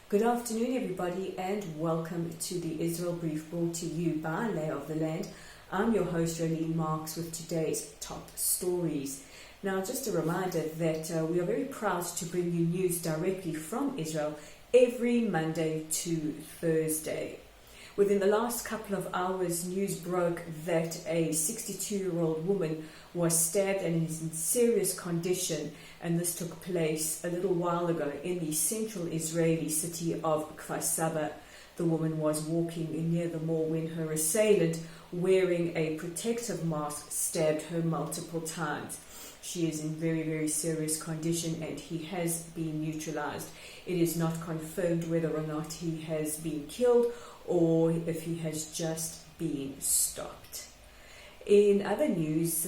Good afternoon, everybody, and welcome to the Israel Brief brought to you by Lay of the Land. I'm your host, Rolene Marks, with today's top stories. Now, just a reminder that we are very proud to bring you news directly from Israel every Monday to Thursday. Within the last couple of hours, news broke that a 62-year-old woman was stabbed and is in serious condition, and this took place a little while ago in the central Israeli city of Kfar Saba. The woman was walking near the mall when her assailant, wearing a protective mask, stabbed her multiple times. She is in very, very serious condition and he has been neutralized. It is not confirmed whether or not he has been killed or if he has just been stopped. In other news,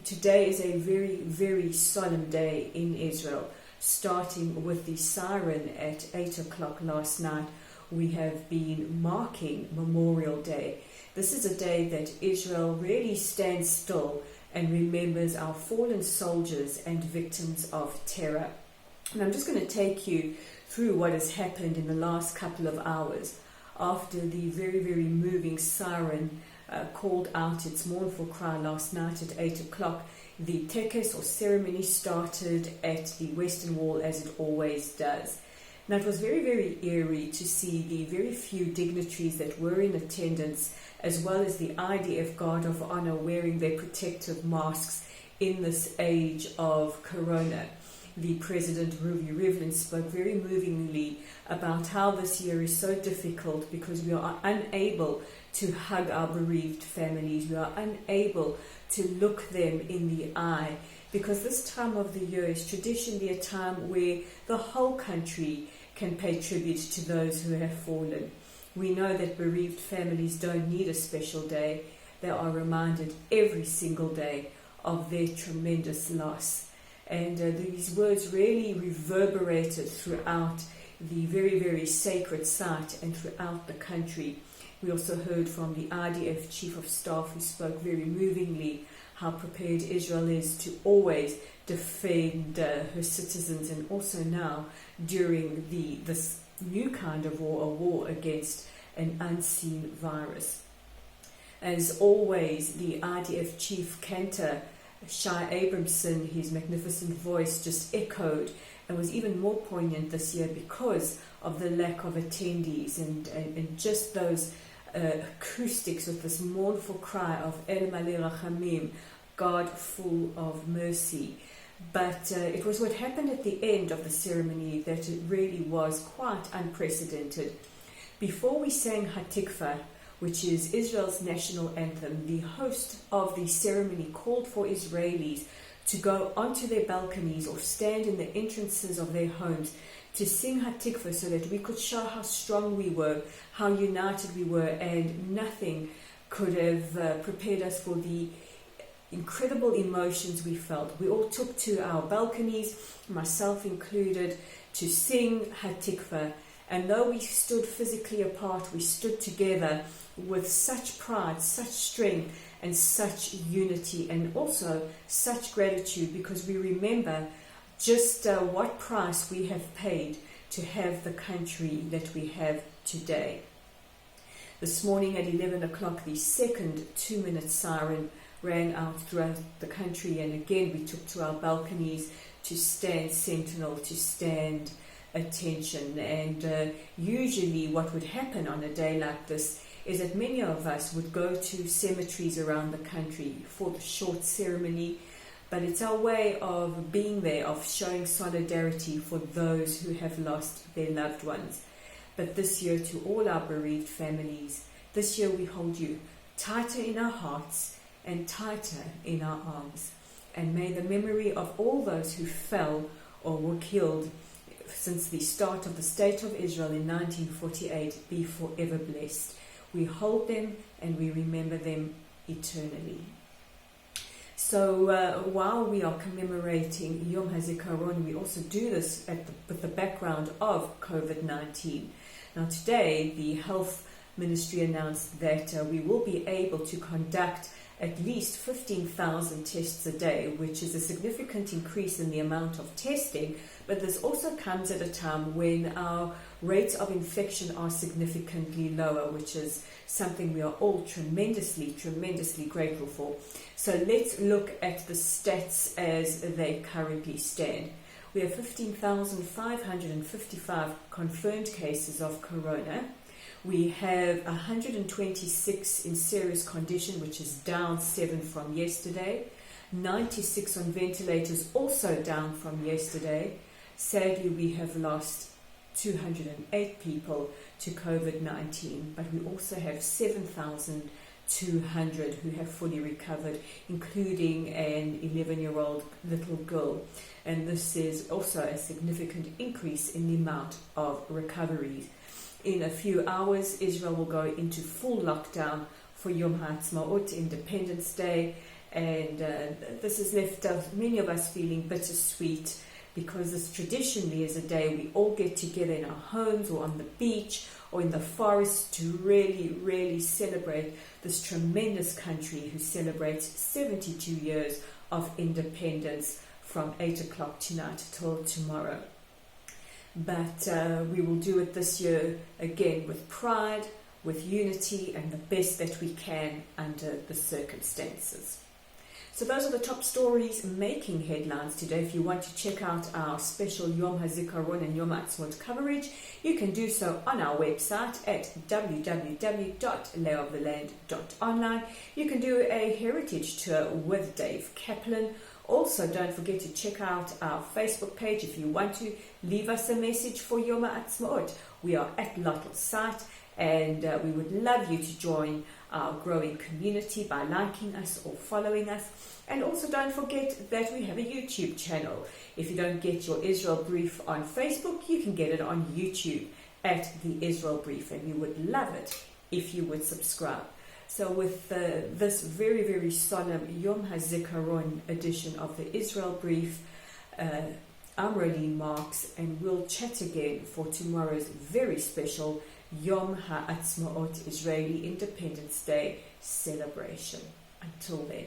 today is a very, very solemn day in Israel. Starting with the siren at 8 o'clock last night, we have been marking Memorial Day. This is a day that Israel really stands still and remembers our fallen soldiers and victims of terror. And I'm just going to take you through what has happened in the last couple of hours. After the very, very moving siren called out its mournful cry last night at 8 o'clock, the tekes or ceremony started at the Western Wall as it always does. Now, it was very, very eerie to see the very few dignitaries that were in attendance, as well as the IDF Guard of Honor wearing their protective masks in this age of Corona. The President, Ruvi Rivlin, spoke very movingly about how this year is so difficult because we are unable to hug our bereaved families. We are unable to look them in the eye because this time of the year is traditionally a time where the whole country can pay tribute to those who have fallen. We know that bereaved families don't need a special day. They are reminded every single day of their tremendous loss. And these words really reverberated throughout the very, very sacred site and throughout the country. We also heard from the IDF Chief of Staff, who spoke very movingly how prepared Israel is to always defend her citizens, and also now during this new kind of war, a war against an unseen virus. As always, the IDF Chief Cantor Shai Abramson, his magnificent voice just echoed and was even more poignant this year because of the lack of attendees and just those acoustics with this mournful cry of El Maleh Rachamim, God full of mercy. But it was what happened at the end of the ceremony that it really was quite unprecedented. Before we sang Hatikva, which is Israel's national anthem, the host of the ceremony called for Israelis to go onto their balconies or stand in the entrances of their homes to sing Hatikva so that we could show how strong we were, how united we were, and nothing could have prepared us for the incredible emotions we felt. We all took to our balconies, myself included, to sing Hatikva. And though we stood physically apart, we stood together with such pride, such strength, and such unity, and also such gratitude, because we remember just what price we have paid to have the country that we have today. This morning at 11 o'clock, the second 2-minute siren rang out throughout the country, and again we took to our balconies to stand sentinel, to stand attention. And usually what would happen on a day like this is that many of us would go to cemeteries around the country for the short ceremony, but it's our way of being there, of showing solidarity for those who have lost their loved ones. But this year, to all our bereaved families, this year we hold you tighter in our hearts and tighter in our arms. And may the memory of all those who fell or were killed since the start of the State of Israel in 1948 be forever blessed. We hold them and we remember them eternally. So while we are commemorating Yom Hazikaron, we also do this with the background of COVID-19. Now today, the Health Ministry announced that we will be able to conduct at least 15,000 tests a day, which is a significant increase in the amount of testing, but this also comes at a time when our rates of infection are significantly lower, which is something we are all tremendously grateful for. So let's look at the stats as they currently stand. We have 15,555 confirmed cases of corona. We have 126 in serious condition, which is down 7 from yesterday. 96 on ventilators, also down from yesterday. Sadly, we have lost 208 people to COVID-19, but we also have 7,200 who have fully recovered, including an 11-year-old little girl. And this is also a significant increase in the amount of recoveries. In a few hours, Israel will go into full lockdown for Yom Hazikaron, Independence Day, and this has left many of us feeling bittersweet, because this traditionally is a day we all get together in our homes or on the beach or in the forest to really celebrate this tremendous country who celebrates 72 years of independence from 8 o'clock tonight till tomorrow. But we will do it this year again with pride, with unity, and the best that we can under the circumstances. So those are the top stories making headlines today. If you want to check out our special Yom Hazikaron and Yom Ha'atzmaut coverage, you can do so on our website at www.leoftheland.online. You can do a heritage tour with Dave Kaplan. Also, don't forget to check out our Facebook page if you want to leave us a message for Yom Ha'atzmaut. We are at Lottle's site, and we would love you to join our growing community by liking us or following us. And also don't forget that we have a YouTube channel. If you don't get your Israel Brief on Facebook, you can get it on YouTube at the Israel Brief, and we would love it if you would subscribe. So with this very solemn Yom Hazikaron edition of the Israel Brief, I'm Rolene Marks, and we'll chat again for tomorrow's very special Yom Ha'atzmaut Israeli Independence Day celebration. Until then.